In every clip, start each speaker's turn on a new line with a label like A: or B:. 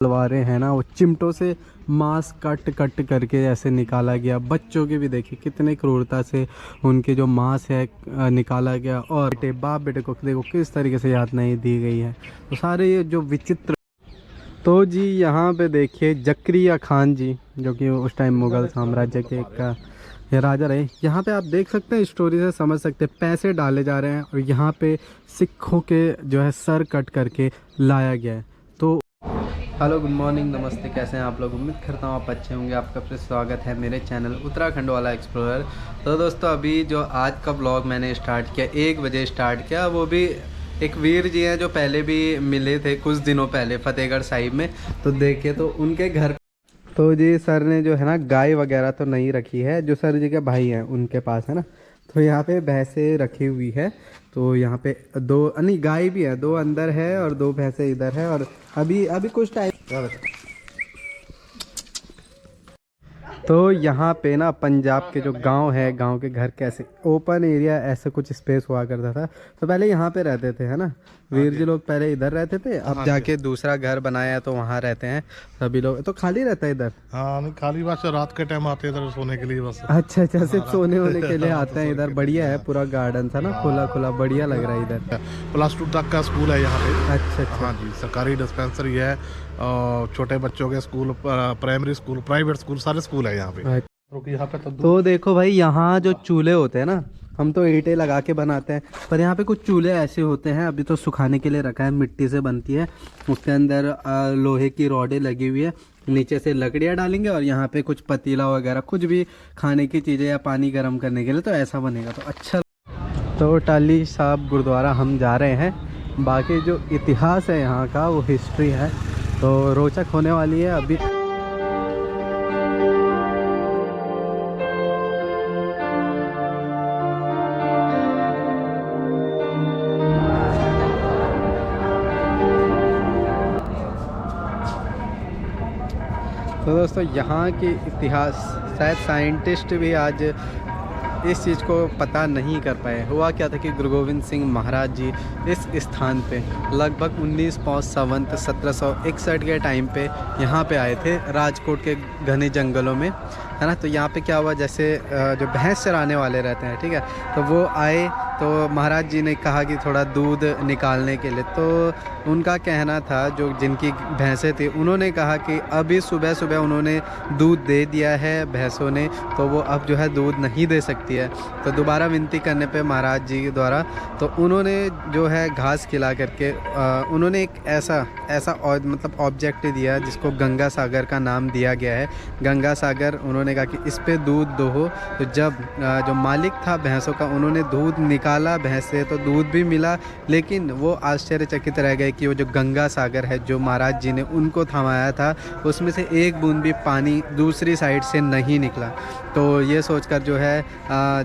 A: तलवारें हैं ना, वो चिमटों से मांस कट कट करके ऐसे निकाला गया। बच्चों के भी देखिए कितने क्रूरता से उनके जो मांस है निकाला गया। और बेटे बाप बेटे को देखो किस तरीके से यातनाएं दी गई है। तो सारे ये जो विचित्र। तो जी यहाँ पे देखिए जकरिया खान जी, जो कि उस टाइम मुग़ल साम्राज्य के एक ये राजा रहे। यहाँ पे आप देख सकते हैं, स्टोरी से समझ सकते हैं, पैसे डाले जा रहे हैं और यहाँ पे सिखों के जो है सर कट करके लाया गया है। तो हेलो, गुड मॉर्निंग, नमस्ते, कैसे हैं आप लोग। उम्मीद करता हूँ आप अच्छे होंगे। आपका फिर स्वागत है मेरे चैनल उत्तराखंड वाला एक्सप्लोरर। तो दोस्तों अभी जो आज का ब्लॉग मैंने स्टार्ट किया 1 बजे स्टार्ट किया, वो भी एक वीर जी हैं जो पहले भी मिले थे कुछ दिनों पहले फतेहगढ़ साहिब में। तो देखिए तो उनके घर, तो जी सर ने जो है ना गाय वगैरह तो नहीं रखी है, जो सर जी के भाई हैं उनके पास है ना। तो यहाँ पे भैंसें रखी हुई है। तो यहाँ पे 2 नहीं गाय भी है, 2 अंदर है और 2 भैंसें इधर है। और अभी अभी कुछ टाइम, तो यहाँ पे ना पंजाब के जो गांव है, गांव के घर कैसे ओपन एरिया ऐसा कुछ स्पेस हुआ करता था। तो पहले यहाँ पे रहते थे है ना, वीर जी लोग पहले इधर रहते थे। अब जाके दूसरा घर बनाया तो वहाँ रहते हैं सभी लोग। तो खाली रहता है इधर?
B: हाँ नहीं, खाली बस रात के टाइम आते हैं इधर सोने के लिए बस।
A: अच्छा अच्छा, सिर्फ सोने वोने के लिए आते हैं इधर। बढ़िया है, पूरा गार्डन था ना, खुला खुला बढ़िया लग रहा है इधर।
B: +2 तक का स्कूल है यहाँ पे।
A: अच्छा अच्छा।
B: हाँ जी, सरकारी डिस्पेंसरी है और छोटे बच्चों के school, primary school, private school, सारे स्कूल है यहाँ पे। यहाँ पे
A: तो देखो भाई, यहाँ जो चूल्हे होते हैं ना, हम तो ईंटें लगा के बनाते हैं, पर यहाँ पे कुछ चूल्हे ऐसे होते हैं, अभी तो सुखाने के लिए रखा है, मिट्टी से बनती है। उसके अंदर लोहे की रॉडें लगी हुई है, नीचे से लकड़ियाँ डालेंगे और यहाँ पे कुछ पतीला वगैरह कुछ भी खाने की चीज़ें या पानी गर्म करने के लिए, तो ऐसा बनेगा तो अच्छा। तो टाली साहब गुरुद्वारा हम जा रहे हैं। बाकी जो इतिहास है यहाँ का, वो हिस्ट्री है, तो रोचक होने वाली है अभी। तो दोस्तों यहाँ के इतिहास शायद साइंटिस्ट भी आज इस चीज़ को पता नहीं कर पाए। हुआ क्या था कि गुरु गोविंद सिंह महाराज जी इस स्थान पे लगभग 19 पौष संवत 1761 के टाइम पे यहाँ पे आए थे, राजकोट के घने जंगलों में है ना। तो यहाँ पे क्या हुआ, जैसे जो भैंस चराने वाले रहते हैं, ठीक है, तो वो आए तो महाराज जी ने कहा कि थोड़ा दूध निकालने के लिए। तो उनका कहना था, जो जिनकी भैंसें थी, उन्होंने कहा कि अभी सुबह सुबह उन्होंने दूध दे दिया है भैंसों ने, तो वो अब जो है दूध नहीं दे सकती है। तो दोबारा विनती करने पे महाराज जी के द्वारा, तो उन्होंने जो है घास खिला करके उन्होंने एक ऐसा मतलब ऑब्जेक्ट दिया जिसको गंगा सागर का नाम दिया गया है। गंगा सागर, उन्होंने कहा कि इस पे दूध दो। तो जब जो मालिक था भैंसों का, उन्होंने दूध निकाला भैंस से, तो दूध भी मिला, लेकिन वो आश्चर्यचकित रह गए कि वो जो गंगा सागर है, जो महाराज जी ने उनको थमाया था, उसमें से एक बूंद भी पानी दूसरी साइड से नहीं निकला। तो ये सोचकर जो है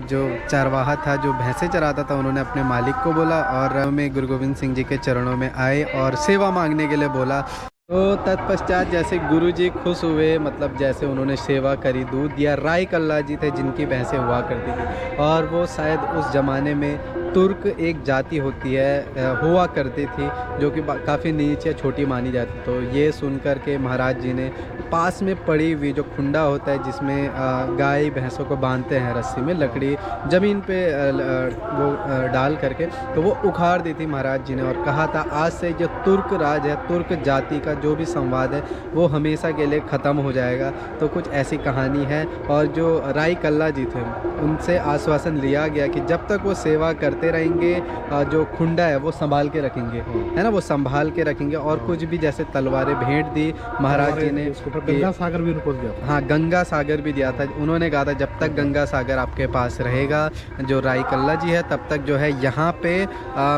A: जो चरवाहा था, जो भैंसें चराता था, उन्होंने अपने मालिक को बोला और में गुरु गोविंद सिंह जी के चरणों में आए और सेवा मांगने के लिए बोला। तो तत्पश्चात जैसे गुरुजी खुश हुए, मतलब जैसे उन्होंने सेवा करी, दूध दिया। राय कल्ला जी थे जिनकी भैंसें हुआ करती थी, और वो शायद उस ज़माने में तुर्क एक जाति होती है हुआ करती थी, जो कि काफ़ी नीच या छोटी मानी जाती। तो ये सुनकर के महाराज जी ने पास में पड़ी हुई जो खुंडा होता है, जिसमें गाय भैंसों को बांधते हैं रस्सी में, लकड़ी ज़मीन पे वो डाल करके, तो वो उखाड़ दी थी महाराज जी ने, और कहा था आज से जो तुर्क राज है, तुर्क जाति का जो भी संवाद है, वो हमेशा के लिए ख़त्म हो जाएगा। तो कुछ ऐसी कहानी है। और जो राय कल्ला जी थे, उनसे आश्वासन लिया गया कि जब तक वो सेवा करते रहेंगे, जो खुंडा है वो संभाल के रखेंगे, है ना, वो संभाल के रखेंगे। और कुछ भी जैसे तलवारें भेंट दी महाराज जी ने।
B: गंगा सागर भी उनको दिया था।
A: हाँ, गंगा सागर भी दिया था। उन्होंने कहा था जब तक गंगा सागर आपके पास रहेगा, जो राय कल्ला जी है, तब तक जो है यहाँ पे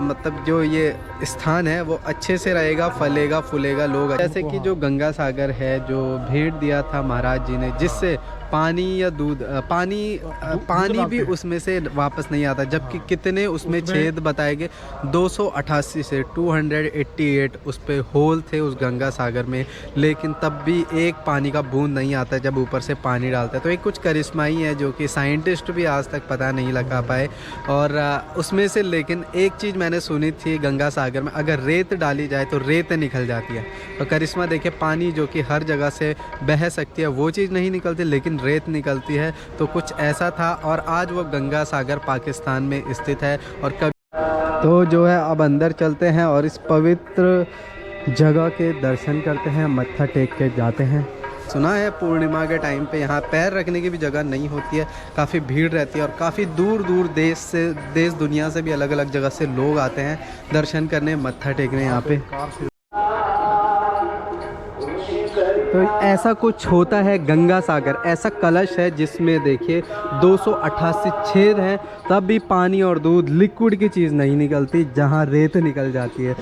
A: मतलब जो ये स्थान है वो अच्छे से रहेगा, फलेगा फूलेगा, लोग। जैसे कि जो गंगा सागर है, जो भेंट दिया था महाराज जी ने, जिससे पानी या दूध पानी भी उसमें से वापस नहीं आता, जबकि कितने उसमें छेद बताए गए 288 से 288 उस पे होल थे उस गंगा सागर में, लेकिन तब भी एक पानी का बूंद नहीं आता जब ऊपर से पानी डालता है। तो एक कुछ करिश्मा ही है जो कि साइंटिस्ट भी आज तक पता नहीं लगा पाए। और उसमें से लेकिन एक चीज़ मैंने सुनी थी, गंगा सागर में अगर रेत डाली जाए तो रेत निकल जाती है। तो करिश्मा देखिए, पानी जो कि हर जगह से बह सकती है वो चीज़ नहीं निकलती, लेकिन रेत निकलती है। तो कुछ ऐसा था और आज वो गंगा सागर पाकिस्तान में स्थित है। और कभी तो जो है अब अंदर चलते हैं और इस पवित्र जगह के दर्शन करते हैं, मत्था टेक के जाते हैं। सुना है पूर्णिमा के टाइम पे यहाँ पैर रखने की भी जगह नहीं होती है, काफ़ी भीड़ रहती है और काफ़ी दूर दूर देश दुनिया से भी अलग अलग जगह से लोग आते हैं दर्शन करने, मत्था टेकने यहाँ पे। तो ऐसा कुछ होता है गंगा सागर, ऐसा कलश है जिसमें देखिए 288 छेद हैं, तब भी पानी और दूध लिक्विड की चीज़ नहीं निकलती, जहाँ रेत निकल जाती है।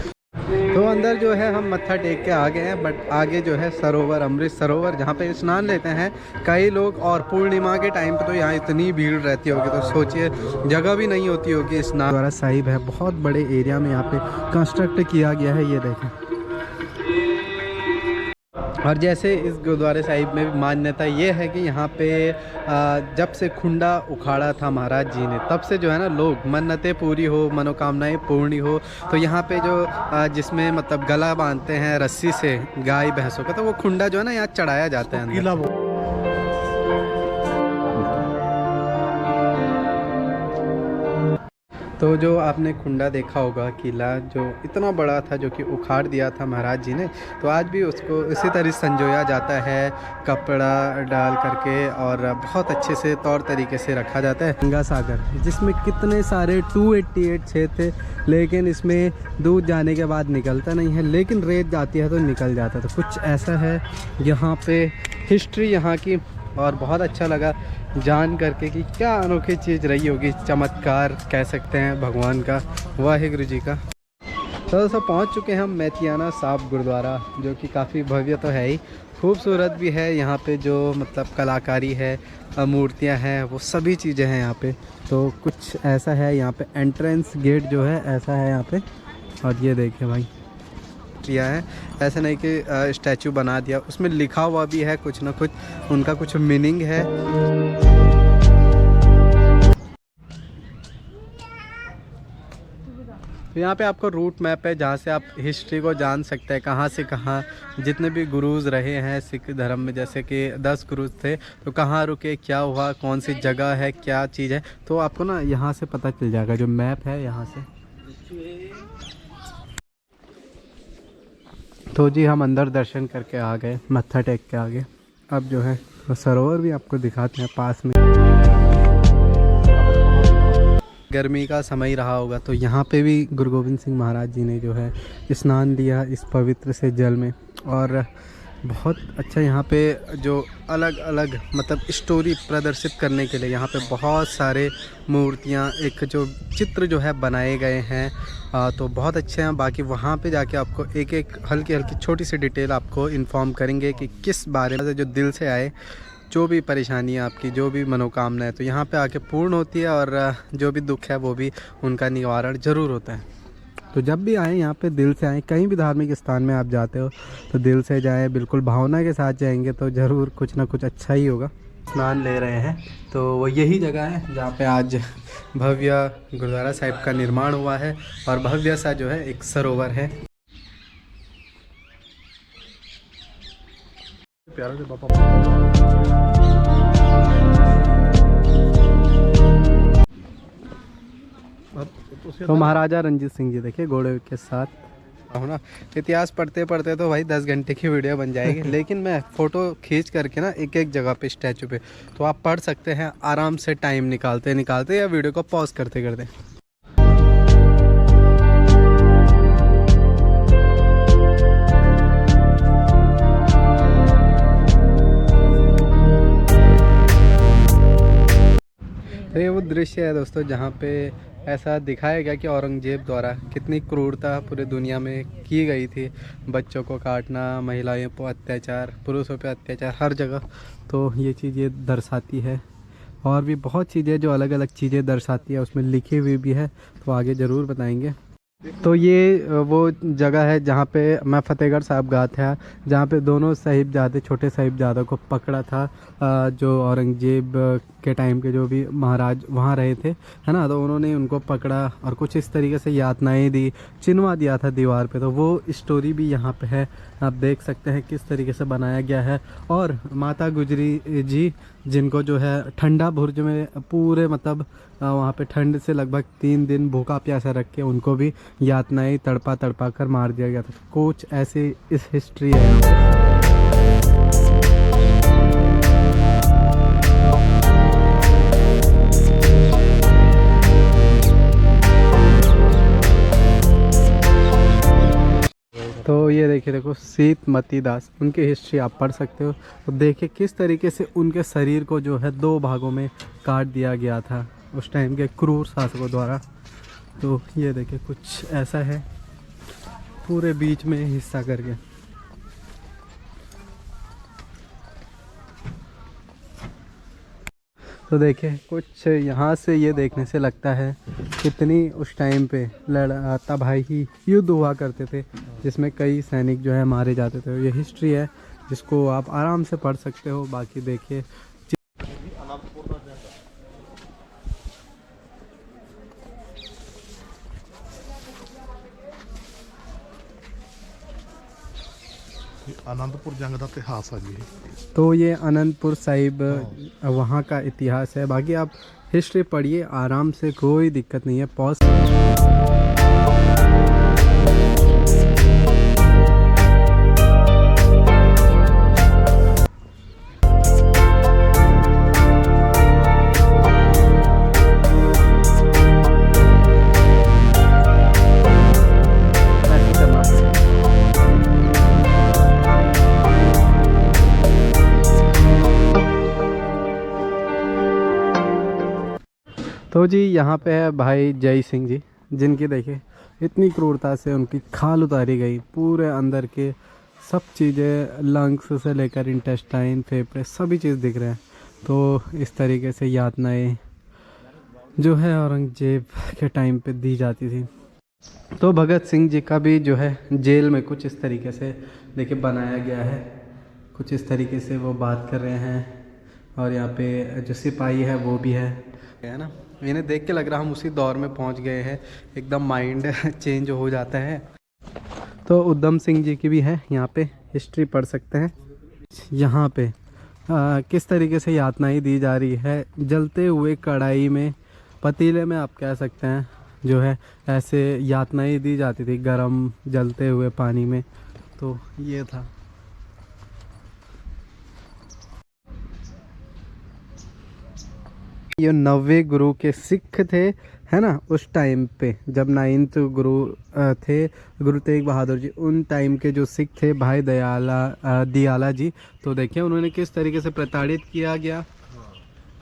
A: तो अंदर जो है हम मत्था टेक के आ गए हैं, बट आगे जो है सरोवर, अमृत सरोवर, जहाँ पे स्नान लेते हैं कई लोग। और पूर्णिमा के टाइम पे तो यहाँ इतनी भीड़ रहती होगी, तो सोचिए जगह भी नहीं होती होगी स्नान। गुरुद्वारा साहिब है, बहुत बड़े एरिया में यहाँ पे कंस्ट्रक्ट किया गया है, ये देखें। और जैसे इस गुरुद्वारे साहिब में भी मान्यता ये है कि यहाँ पे जब से खुंडा उखाड़ा था महाराज जी ने, तब से जो है ना लोग मन्नतें पूरी हो, मनोकामनाएं पूर्ण हो, तो यहाँ पे जो जिसमें मतलब गला बांधते हैं रस्सी से गाय भैंसों का, तो वो खुंडा जो है ना यहाँ चढ़ाया जाता है अंदर। तो जो आपने खुंडा देखा होगा, किला जो इतना बड़ा था जो कि उखाड़ दिया था महाराज जी ने, तो आज भी उसको इसी तरह संजोया जाता है, कपड़ा डाल करके, और बहुत अच्छे से तौर तरीके से रखा जाता है। गंगा सागर जिसमें कितने सारे 288 छेद थे, लेकिन इसमें दूध जाने के बाद निकलता नहीं है, लेकिन रेत जाती है तो निकल जाता है। तो कुछ ऐसा है यहाँ पे हिस्ट्री यहाँ की, और बहुत अच्छा लगा जान करके कि क्या अनोखी चीज़ रही होगी, चमत्कार कह सकते हैं भगवान का, वाहिगुरु जी का। तो दोस्तों पहुँच चुके हैं हम मैथियाना साहिब गुरुद्वारा, जो कि काफ़ी भव्य तो है ही, खूबसूरत भी है। यहाँ पे जो मतलब कलाकारी है, मूर्तियाँ हैं, वो सभी चीज़ें हैं यहाँ पे। तो कुछ ऐसा है यहाँ पे, एंट्रेंस गेट जो है ऐसा है यहाँ पे। और ये देखिए भाई किया है, ऐसा नहीं कि स्टैचू बना दिया, उसमें लिखा हुआ भी है कुछ ना कुछ, उनका कुछ मीनिंग है। तो यहाँ पे आपको रूट मैप है जहाँ से आप हिस्ट्री को जान सकते हैं, कहाँ से कहाँ जितने भी गुरुज रहे हैं सिख धर्म में, जैसे कि 10 गुरुज थे, तो कहाँ रुके, क्या हुआ, कौन सी जगह है, क्या चीज़ है, तो आपको ना यहाँ से पता चल जाएगा, जो मैप है यहाँ से। तो जी हम अंदर दर्शन करके आ गए, मत्था टेक के आ गए। अब जो है तो सरोवर भी आपको दिखाते हैं पास में। गर्मी का समय रहा होगा, तो यहाँ पे भी गुरु गोविंद सिंह महाराज जी ने जो है स्नान लिया इस पवित्र से जल में। और बहुत अच्छा यहाँ पे जो अलग अलग मतलब स्टोरी प्रदर्शित करने के लिए यहाँ पे बहुत सारे मूर्तियाँ, एक जो चित्र जो है बनाए गए हैं, तो बहुत अच्छे हैं। बाकी वहाँ पे जाके आपको एक एक हल्की हल्की छोटी सी डिटेल आपको इन्फॉर्म करेंगे कि किस बारे में, जो दिल से आए, जो भी परेशानी है आपकी, जो भी मनोकामना है, तो यहाँ पे आके पूर्ण होती है, और जो भी दुख है वो भी उनका निवारण ज़रूर होता है। तो जब भी आएँ यहाँ पे दिल से आएँ, कहीं भी धार्मिक स्थान में आप जाते हो तो दिल से जाएँ, बिल्कुल भावना के साथ जाएंगे तो ज़रूर कुछ ना कुछ अच्छा ही होगा। स्नान ले रहे हैं तो वो यही जगह है जहाँ पे आज भव्य गुरुद्वारा साहिब का निर्माण हुआ है, और भव्य सा जो है एक सरोवर है। प्यारा से तो महाराजा रंजीत सिंह जी देखिए घोड़े के साथ हो ना। इतिहास पढ़ते पढ़ते तो भाई 10 घंटे की वीडियो बन जाएगी, लेकिन मैं फ़ोटो खींच करके ना एक एक जगह पे स्टैचू पे, तो आप पढ़ सकते हैं आराम से, टाइम निकालते निकालते या वीडियो को पॉज करते करते। तो ये वो दृश्य है दोस्तों जहाँ पे ऐसा दिखाया गया कि औरंगजेब द्वारा कितनी क्रूरता पूरी दुनिया में की गई थी, बच्चों को काटना, महिलाओं पर अत्याचार, पुरुषों पर अत्याचार, हर जगह। तो ये चीज़ ये दर्शाती है, और भी बहुत चीज़ें जो अलग अलग चीज़ें दर्शाती है उसमें लिखी हुई भी है, तो आगे ज़रूर बताएंगे। तो ये वो जगह है जहाँ पे मैं फतेहगढ़ साहब गया था, जहाँ पे दोनों साहिबजादे, छोटे साहिबजादों को पकड़ा था, जो औरंगजेब के टाइम के जो भी महाराज वहाँ रहे थे, है ना। तो उन्होंने उनको पकड़ा और कुछ इस तरीके से यातनाएं दी, चिन्हवा दिया था दीवार पे। तो वो स्टोरी भी यहाँ पे है, आप देख सकते हैं किस तरीके से बनाया गया है। और माता गुजरी जी, जिनको जो है ठंडा बुर्ज में पूरे मतलब वहाँ पे ठंड से लगभग 3 दिन भूखा प्यासा रख के उनको भी यातनाएं तड़पा तड़पा कर मार दिया गया था। कुछ ऐसे इस हिस्ट्री है यहाँ पे। तो ये देखिए, देखो सीतमती दास, उनकी हिस्ट्री आप पढ़ सकते हो। तो देखिए किस तरीके से उनके शरीर को जो है 2 भागों में काट दिया गया था उस टाइम के क्रूर शासकों द्वारा। तो ये देखिए कुछ ऐसा है, पूरे बीच में हिस्सा करके। तो देखिए कुछ यहाँ से ये देखने से लगता है कितनी उस टाइम पे लड़ाता भाई ही युद्ध हुआ करते थे, जिसमें कई सैनिक जो है मारे जाते थे। ये हिस्ट्री है जिसको आप आराम से पढ़ सकते हो। बाकी देखिए
B: आनंदपुर जंग का इतिहास है जी।
A: तो ये अनंतपुर साहिब वहाँ का इतिहास है। बाकी आप हिस्ट्री पढ़िए आराम से, कोई दिक्कत नहीं है, पॉज। तो जी यहाँ पे है भाई जय सिंह जी, जिनकी देखिए इतनी क्रूरता से उनकी खाल उतारी गई, पूरे अंदर के सब चीज़ें, लंग्स से लेकर इंटेस्टाइन, फेफड़े, सभी चीज़ दिख रहे हैं। तो इस तरीके से यातनाएं जो है औरंगजेब के टाइम पे दी जाती थी। तो भगत सिंह जी का भी जो है जेल में कुछ इस तरीके से देखिए बनाया गया है, कुछ इस तरीके से वो बात कर रहे हैं। और यहाँ पे जो सिपाही है वो भी है ना। इन्हें देख के लग रहा हम उसी दौर में पहुँच गए हैं, एकदम माइंड चेंज हो जाता है। तो उधम सिंह जी की भी है, यहाँ पे हिस्ट्री पढ़ सकते हैं। यहाँ पे किस तरीके से यातनाएं दी जा रही है, जलते हुए कढ़ाई में, पतीले में आप कह सकते हैं, जो है ऐसे यातनाएं दी जाती थी गरम जलते हुए पानी में। तो ये था। ये 90 गुरु के सिख थे, है ना, उस टाइम पे जब 9th गुरु थे गुरु तेग बहादुर जी, उन टाइम के जो सिख थे भाई दियाला जी। तो देखिए उन्होंने किस तरीके से प्रताड़ित किया गया,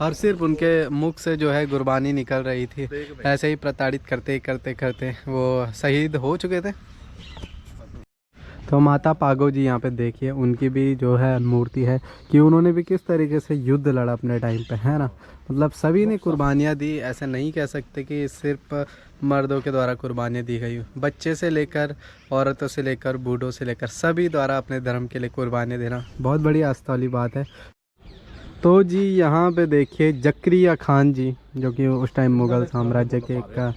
A: और सिर्फ उनके मुख से जो है गुरबानी निकल रही थी। ऐसे ही प्रताड़ित करते करते करते वो शहीद हो चुके थे। तो माता पागो जी यहाँ पे देखिए, उनकी भी जो है मूर्ति है कि उन्होंने भी किस तरीके से युद्ध लड़ा अपने टाइम पे, है ना। मतलब सभी ने कुर्बानियाँ दी, ऐसे नहीं कह सकते कि सिर्फ मर्दों के द्वारा कुर्बानियाँ दी गई। बच्चे से लेकर, औरतों से लेकर, बूढ़ों से लेकर सभी द्वारा अपने धर्म के लिए कुर्बानियाँ देना बहुत बड़ी आस्था वाली बात है। तो जी यहाँ पे देखिए जकरिया खान जी, जो कि उस टाइम मुग़ल साम्राज्य के एक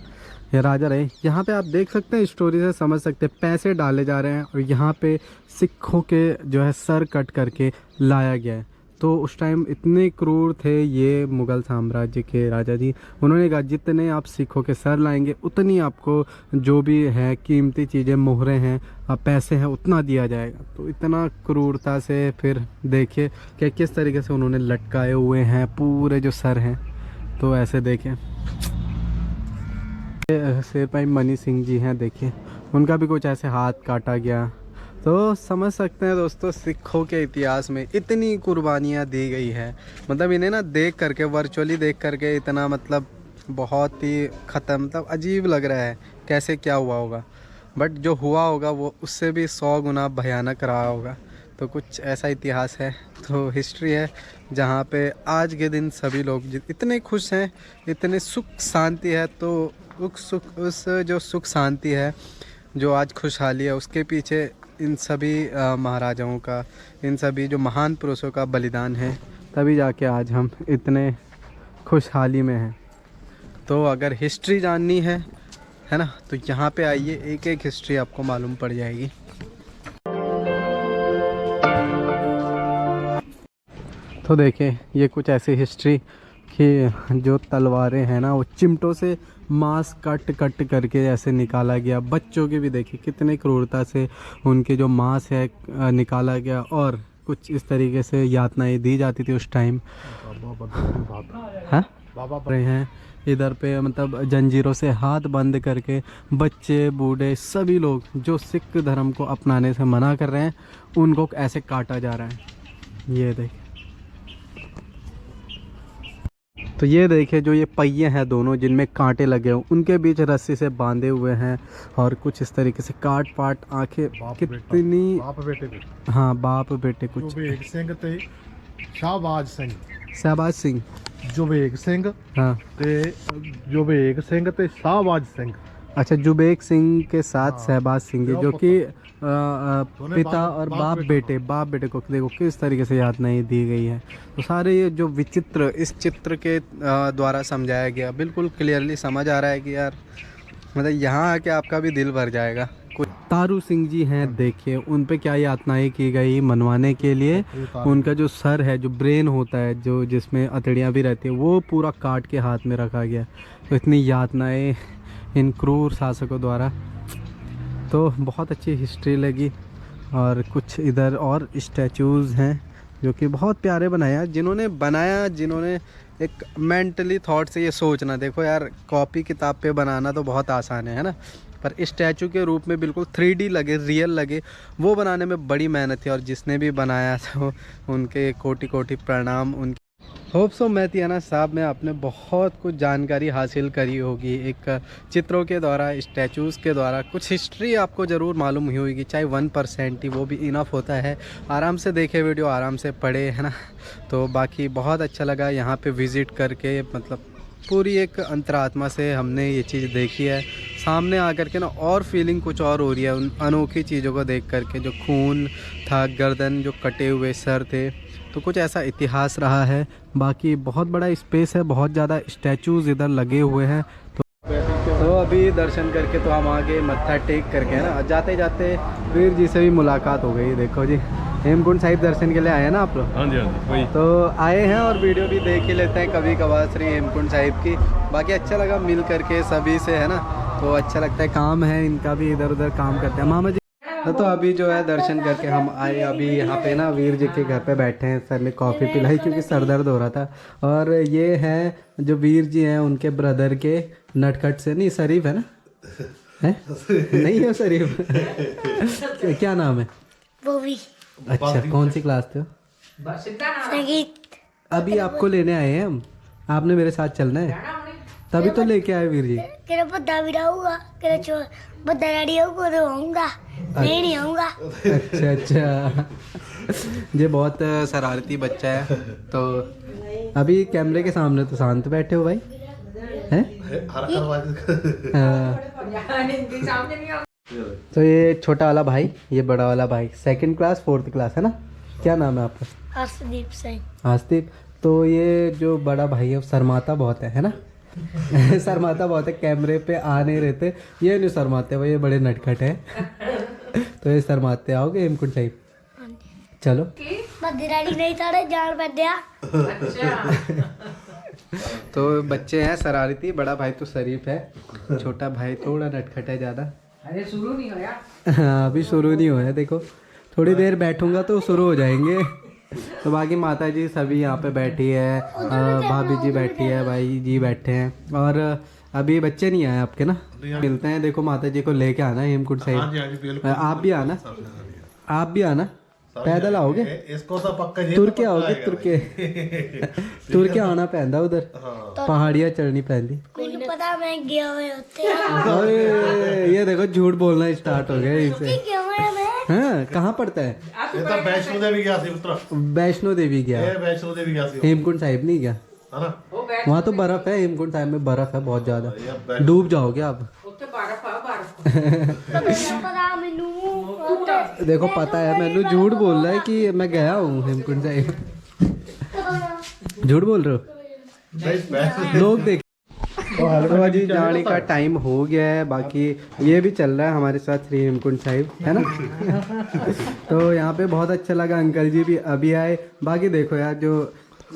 A: ये राजा रहे। यहाँ पे आप देख सकते हैं, स्टोरी से समझ सकते हैं, पैसे डाले जा रहे हैं और यहाँ पे सिखों के जो है सर कट करके लाया गया है। तो उस टाइम इतने क्रूर थे ये मुग़ल साम्राज्य के राजा जी। उन्होंने कहा जितने आप सिखों के सर लाएंगे उतनी आपको जो भी है कीमती चीज़ें, मोहरें हैं, पैसे हैं, उतना दिया जाएगा। तो इतना क्रूरता से फिर देखिए कि किस तरीके से उन्होंने लटकाए हुए हैं पूरे जो सर हैं। तो ऐसे देखें शेरपाई मनी सिंह जी हैं, देखिए उनका भी कुछ ऐसे हाथ काटा गया। तो समझ सकते हैं दोस्तों, सिखों के इतिहास में इतनी कुर्बानियाँ दी गई है। मतलब इन्हें ना देख करके, वर्चुअली देख करके इतना मतलब बहुत ही ख़त्म, मतलब अजीब लग रहा है कैसे क्या हुआ होगा, बट जो हुआ होगा वो उससे भी 100 गुना भयानक रहा होगा। तो कुछ ऐसा इतिहास है, तो हिस्ट्री है जहाँ पे आज के दिन सभी लोग इतने खुश हैं, इतने सुख शांति है। तो उस जो सुख शांति है, जो आज खुशहाली है, उसके पीछे इन सभी महाराजाओं का, इन सभी जो महान पुरुषों का बलिदान है, तभी जाके आज हम इतने खुशहाली में हैं। तो अगर हिस्ट्री जाननी है ना, तो यहाँ पे आइए, एक एक हिस्ट्री आपको मालूम पड़ जाएगी। तो देखिए ये कुछ ऐसी हिस्ट्री कि जो तलवारें हैं ना, वो चिमटों से मांस कट करके ऐसे निकाला गया। बच्चों के भी देखिए कितने क्रूरता से उनके जो मांस है निकाला गया, और कुछ इस तरीके से यातनाएं दी जाती थी उस टाइम। हाँ बाबा रहे हैं इधर पे, मतलब जंजीरों से हाथ बंद करके बच्चे बूढ़े सभी लोग जो सिख धर्म को अपनाने से मना कर रहे हैं, उनको ऐसे काटा जा रहा है। ये देखिए, तो ये देखिए जो ये पहिए हैं दोनों जिनमें कांटे लगे हुए, उनके बीच रस्सी से बांधे हुए हैं, और कुछ इस तरीके से काट पाट आंखें कितनी,
B: बाप बेटे,
A: हाँ बाप बेटे कुछ।
B: जुबेग सिंह ते शाहबाज सिंह,
A: शहबाज सिंह,
B: जुबेग सिंह
A: हाँ
B: ते जुबेग सिंह ते शाहबाज सिंह।
A: अच्छा, जुबेग सिंह के साथ
B: हाँ,
A: शहबाज सिंह जी, जो कि पिता और
B: बाप
A: बाप बेटे को देखो किस तरीके से यातनाएं दी गई है। तो सारे ये जो विचित्र इस चित्र के द्वारा समझाया गया, बिल्कुल क्लियरली समझ आ रहा है कि यार मतलब यहाँ आके आपका भी दिल भर जाएगा। कुछ तारू सिंह जी हैं, देखिए उन पे क्या यातनाएं की गई मनवाने के लिए। उनका जो सर है, जो ब्रेन होता है, जो जिसमें अतड़ियाँ भी रहती है, वो पूरा काट के हाथ में रखा गया। तो इतनी यातनाएं इन क्रूर शासकों द्वारा। तो बहुत अच्छी हिस्ट्री लगी। और कुछ इधर और स्टैचूज़ हैं जो कि बहुत प्यारे बनाया, जिन्होंने एक मेंटली थॉट से ये सोचना। देखो यार, कॉपी किताब पे बनाना तो बहुत आसान है ना, पर स्टैचू के रूप में बिल्कुल 3D लगे, रियल लगे, वो बनाने में बड़ी मेहनत है। और जिसने भी बनाया था उनके कोटि कोटि प्रणाम। उनके होप सो मैथियाना साहब में आपने बहुत कुछ जानकारी हासिल करी होगी, एक चित्रों के द्वारा, स्टैचूज़ के द्वारा। कुछ हिस्ट्री आपको ज़रूर मालूम हुई होगी, चाहे 1% ही, वो भी इनफ होता है। आराम से देखे वीडियो, आराम से पढ़े, है ना। तो बाकी बहुत अच्छा लगा यहाँ पे विज़िट करके, मतलब पूरी एक अंतरात्मा से हमने ये चीज़ देखी है। सामने आकर के ना और फीलिंग कुछ और हो रही है उन अनोखी चीज़ों को देख करके। जो खून था, गर्दन, जो कटे हुए सर थे, तो कुछ ऐसा इतिहास रहा है। बाकी बहुत बड़ा स्पेस है, बहुत ज़्यादा स्टैचूज़ इधर लगे हुए हैं। तो अभी दर्शन करके तो हम आगे मत्था टेक करके, है ना, जाते जाते वीर जी से भी मुलाकात हो गई। देखो जी, हेमकुंड साहिब दर्शन के लिए आए हैं ना आप लोग?
B: हाँ जी, वही
A: तो आए हैं और वीडियो भी देख ही लेते हैं कभी कभार श्री हेमकुंड साहिब की। बाकी अच्छा लगा मिल करके सभी से, है ना, तो अच्छा लगता है। काम है इनका भी, इधर उधर काम करते हैं मामा जी। तो अभी जो है दर्शन करके हम आए, अभी यहाँ पे ना वीर जी के घर पे बैठे हैं। सर ने कॉफ़ी पिलाई क्योंकि सर दर्द हो रहा था। और ये है जो वीर जी हैं, उनके ब्रदर के नटखट से, नहीं शरीफ है ना, है नहीं है शरीफ क्या नाम है?
C: बॉबी।
A: अच्छा, कौन सी क्लास थे?
C: संगीत।
A: अभी आपको लेने आए हैं हम, आपने मेरे साथ चलना है, तभी तो लेके आए वीर जी।
C: तेरा बद्दा भी रहूंगा, तेरा बद्दा रेडी होगा तो आऊंगा, नहीं आऊंगा।
A: अच्छा ये बहुत शरारती बच्चा है। तो अभी कैमरे के सामने तो शांत बैठे हो भाई, हैं? तो ये छोटा वाला भाई, ये बड़ा वाला भाई, 2nd क्लास 4th क्लास, है ना। क्या नाम है आपका?
C: हर्षदीप सिंह।
A: हर्षदीप। तो ये जो बड़ा भाई है वो शर्माता बहुत है ना शर्माता बहुत है, कैमरे पे आ नहीं रहते। ये नहीं शर्माते भाई, ये बड़े नटखट है तो ये शर्माते। आओगे हेमकुंड साहिब? चलो।
C: बद्दी रेडी नहीं था, जान बैठ गया।
A: तो बच्चे हैं शरारती, बड़ा भाई तो शरीफ है, छोटा भाई थोड़ा नटखट है ज़्यादा। अरे शुरू नहीं होया? हाँ अभी शुरू नहीं हुआ है, देखो थोड़ी देर बैठूंगा तो शुरू हो जाएंगे। तो बाकी माता जी सभी यहाँ पे बैठी है, भाभी जी बैठी है, भाई जी बैठे हैं। और अभी बच्चे नहीं आए आपके ना, मिलते हैं। देखो माता जी को लेके आना हेमकुंड साहिब, आप भी आना, आप भी आना। पैदल आओगे?
B: इसको तो पक्का
A: तुर के आओगे? तुर के आना पैंदा उधर, पहाड़ियाँ चढ़नी पैंदी।
C: पता मैं गया हुए होते
A: अरे ये देखो झूठ बोलना स्टार्ट हो गया इसे।
C: गया हुआ मैं
A: हाँ कहाँ पड़ता है?
B: ये तो वैष्णो देवी गया सी पुत्र,
A: वैष्णो देवी गया,
B: ये वैष्णो देवी गया सी,
A: हेमकुंड साहिब नहीं गया।
B: है ना?
A: वहाँ तो बर्फ है, हेमकुंड साहिब में बर्फ है बहुत ज्यादा, डूब जाओगे आप।
C: पता मैनू
A: देखो पता है, मैंने झूठ बोल रहा है कि मैं गया हूँ हेमकुंड साहिब। झूठ बोल रहे हो लोग देख। तो जी जाने का टाइम हो गया है, बाकी ये भी चल रहा है हमारे साथ श्री हेमकुंड साहिब, है ना। तो यहाँ पे बहुत अच्छा लगा, अंकल जी भी अभी आए। बाकी देखो यार जो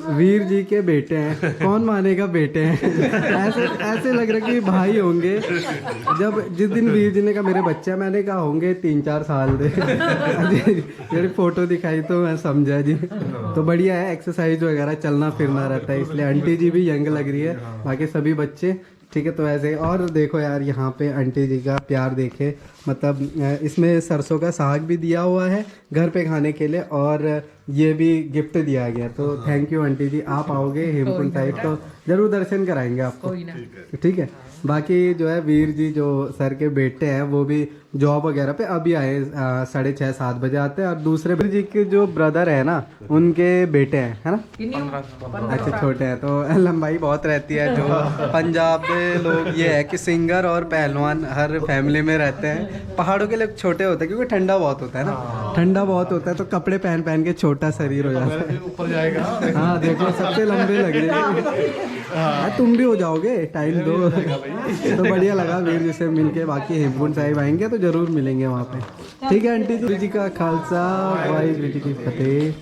A: वीर जी के बेटे हैं, कौन मानेगा बेटे हैं, ऐसे ऐसे लग रहा है कि भाई होंगे। जब जिस दिन वीर जी ने कहा मेरे बच्चे, मैंने कहा होंगे 3-4 साल दे। मेरी फोटो दिखाई तो मैं समझा जी। तो बढ़िया है, एक्सरसाइज वगैरह चलना फिरना रहता है, इसलिए आंटी जी भी यंग लग रही है, बाकी सभी बच्चे ठीक है। तो ऐसे और देखो यार यहाँ पे आंटी जी का प्यार देखे, मतलब इसमें सरसों का साग भी दिया हुआ है घर पे खाने के लिए, और ये भी गिफ्ट दिया गया। तो थैंक यू आंटी जी, आप आओगे हेमकुंड साहिब तो जरूर दर्शन कराएंगे आपको, ठीक है। बाकी जो है वीर जी जो सर के बेटे हैं वो भी जॉब वगैरह पे अभी आए, 6:30-7 बजे आते हैं। और दूसरे वीर जी के जो ब्रदर है ना, उनके बेटे हैं, है ना, अच्छा छोटे हैं। तो लंबाई बहुत रहती है। जो पंजाब में लोग ये है कि सिंगर और पहलवान हर फैमिली में रहते हैं। पहाड़ों के लोग छोटे होते हैं क्योंकि ठंडा बहुत होता है ना, ठंडा बहुत होता है, तो कपड़े पहन पहन के छोटा शरीर हो जाता है।
B: ऊपर जाएगा।
A: हाँ देखो सबसे लंबे लग रहे हैं, तुम भी हो जाओगे, टाइम दो। तो बढ़िया लगा वीर जी से मिलके। बाकी हेमकुंड साहिब आएंगे तो जरूर मिलेंगे वहाँ पे, ठीक है। आंटी जी का खालसा, वाहिगुरू जी की फतेह।